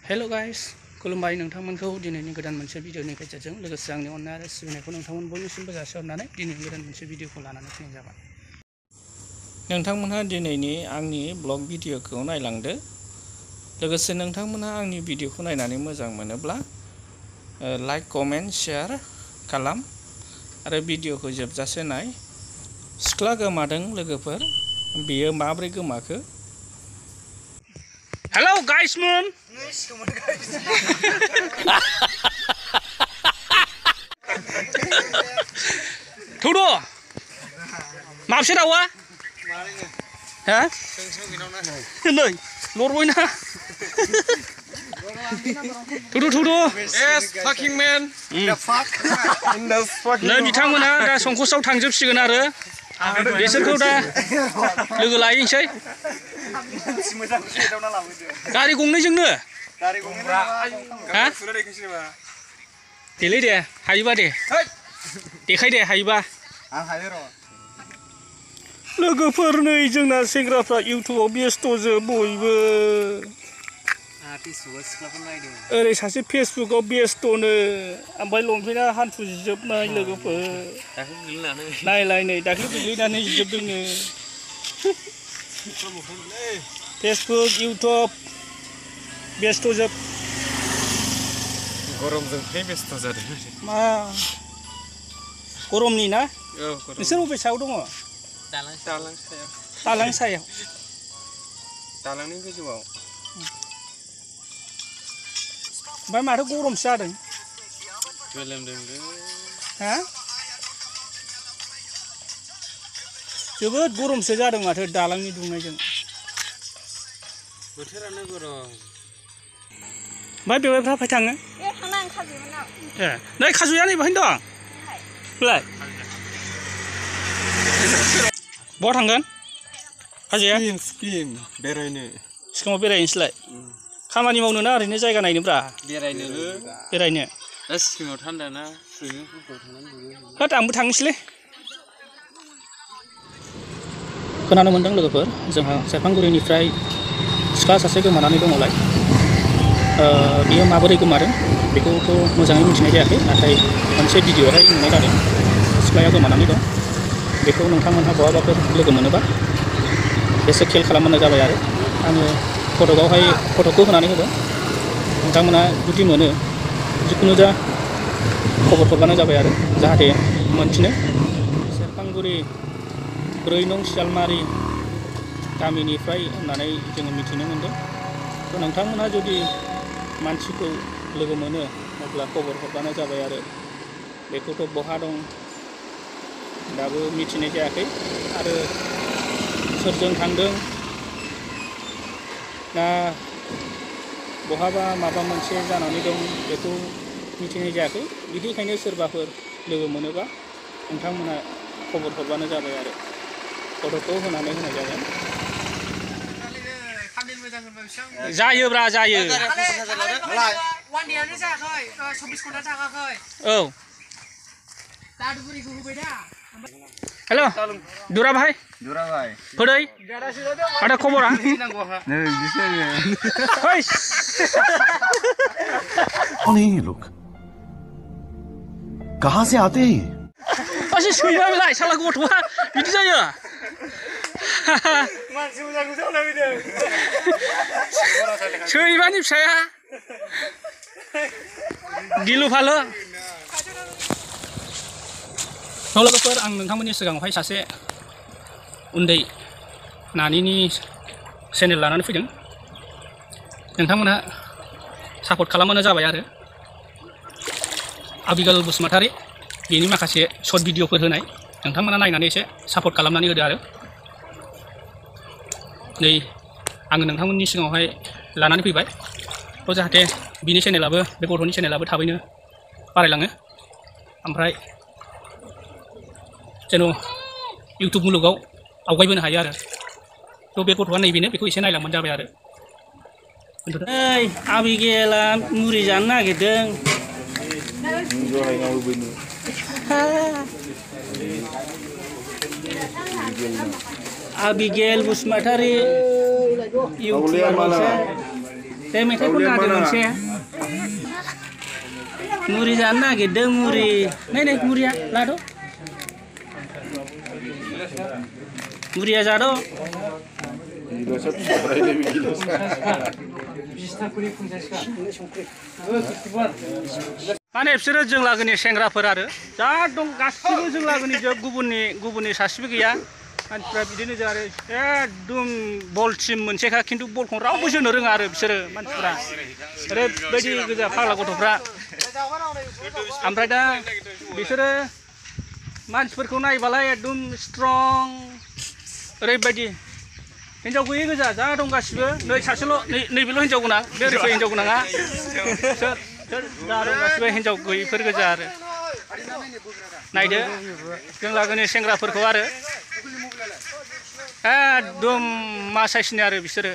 Hello guys खुलुमबाय नोंथांमोनखौ दिनैनि गोदान मोनसे भिडिअनि गेजेरजों लोगोसे आंनि अननाय आरो सिबिनायखौ नोंथांमोन बयनिसिमबो जासिहरनानै दिनैनि गोदान मोनसे भिडिअखौ लानानै फैनाय जाबाय। नोंथांमोनहा दिनैनि आंनि ब्लग भिडिअखौ नायलांदो। लोगोसे नोंथांमोनहा आंनि भिडिअखौ नायनानै मोजां मोनोब्ला लाइक कमेन्ट शेयार खालाम आरो भिडिअखौ जोबजासे नाय। सिख्ला गोमादों लोगोफोर, बियो माब्रै गोमाखो? Hello guys moon. Tudo. Maaf sih dawa? Hah? Nei, lor boy na. Tudo. Yes, fucking man. The fuck? The fucking. Nei बिथांमोना दा संकसआव थांजोबसिगोन आरो बिसोरखौ दा लोगो लायनोसै। गारि गंनैजोंनो? गारि गंनै हा? देलै दे, हायोबा दे। देखाय दे हायोबा। आं हायो र'। लोगोफोर नै जोंना सेंग्राफ्रा इउटुबाव बेस्थ'जोब बयबो। ओरै सासे फेसबुकाव बेस्थ'नो, ओमफ्राय लंपेन्टआ हान्थु जिजोबनाय लोगोफोर। नायलाय नै दाख्लै गोग्लैनानै जिजोबदोंनो। Facebook YouTube बेस्थ'जोब। गरमजों फै बेस्थ' जादों। मा गरमनि ना? औ गरम। नोंसोर बबे सायाव दङ? दालां सायाव। दालां सायाव। दालांनि गोजौआव। ओमफ्राय माथो गरमसो जादों? गोलोमदोंलै। हा? जोबोद गरमसो जादों माथो दालांनि दुंनायजों। बोथोरानो गरम। ओमफ्राय बेवाइफ्रा फाय थाङो? ए थांना आं खाजुयोमोन। ए नै खाजुया नै बाहायनो दं। बेलाय बहा थांगोन? खाजुया? स्किम बेरायनो। सिगाङाव बेरायनोसैलाय। खामानि मावनो ना ओरैनो जायगा नायनोब्रा? बेरायनोलै। बेरायनो। दा सिक्किमाव थान्दा ना, सुइमिं पुलफ्राव थांनानै दुगैहैनो। होद आंबो थांनोसैलै। खोनानो मोन्दों लोगोफोर, जोंहा सेरफांगुरिनिफ्राय सिख्ला सासे गोमानानै दङलाय। बियो माबोरै गोमादों बेखौथ' मोजाङै मिथिनाय जायाखै, नाथाय मोनसे भिडिअ'आवहाय नुनाय जादों सिख्लाया गोमानानै दं। बेखौ नोंथांमोनहा बहाबाफोर लोगो मोनोबा एसे खेल खालामबानो जाबाय आरो आङो फट'खौ होनानै होदों। नोंथांमोना जुदि मोनो जिखुनु जा खबर हरबानो जाबाय आरो जाहाथे मोनफिनो। सेरफांगुरि 4 नं सियालमारि गामिनिफ्राय होननानै जोङो मिथिनो मोन्दों। थ' नोंथांमोनहा जुदि मानसिखौ लोगो मोनो अब्ला खबर हरबानो जाबाय आरो बेखौथ' बहा दं दाबो मिथिनाय जायाखै आरो सोरजों थांदों ना बहाबा माबा मोनसे जानानै दं बेखौ मिथिनाय जायाखै। बिदिखायनो सोरबाफोर लोगो मोनोबा नोंथांमोना खबर हरबानो जाबाय आरो फट'खौ होनानै होनाय जागोन। जायोब्रा जायो। औ हेल' दुरा भाई। फै ada खबरा? नै बिदिसो कौन है ये लोग? कहाँ से आते हैं? masih suyma belai salah गथ'आ बिदि जायो। सैमानि फिसाया गिलु फालु। लोगोफोर आं नोंथांमोननि सिगाङावहाय सासे उन्दै नानिनि चेनेल लानानै फैदों। नोंथांमोना सापर्ट खालामबानो जाबाय आरो आबिगाल बसुमतारी बेनि माखासे शर्ट भिडिअफोर होनाय नोंथांमोना नायनानै एसे सापर्ट खालामनानै होदो आरो नै आङो नोंथांमोननि सिगाङावहाय लानानै फैबाय। थ' जाहाथे बिनि चेनेलाबो बे गथ'नि चेनेलाबो थाबैनो बारायलाङो ओमफ्राय जेन' इउटुब मुलुगाव आवगायबोनो हायो आरो थ' बे गथ'आ नैबेनो बेखौ एसे नायलांबानो जाबाय आरो। नै आबिगेला मुरि जानो नागिरदों। Abigail Busmatari, YouTuber Saya metai pun ada manusia. Muri jana gede muri. Nih muri ya, lado. Muri ya jado. माने बिसोरो जों लागोनि सेंग्राफोर आरो जा दं गासिबो जों लागोनि जोब गुबुननि सासेबो गैया मानसिफ्रा बिदिनो जों आरो एकदम बल टीम मोनसेखा खिन्थु बलखौ रावबो जोनो रोङा आरो बिसोरो मानसिफ्रा ओरैबायदि गोजा फाग्ला गथ'फ्रा ओमफ्राय दा बिसोरो मानसिफोरखौ नायबालाय एकदम स्ट्रं ओरैबायदि हिन्जाव गैयै गोजा जा दं गासिबो नै सासेल' नैबेल' हिन्जाव गोनां बे ओरै फै हिन्जाव गोनाङा जा दं गासिबो हिन्जाव गैयैफोर गोजा आरो नायदो जों लागोनि सेंग्राफोरखौ आरो एकदम मा साइसनि आरो बिसोरो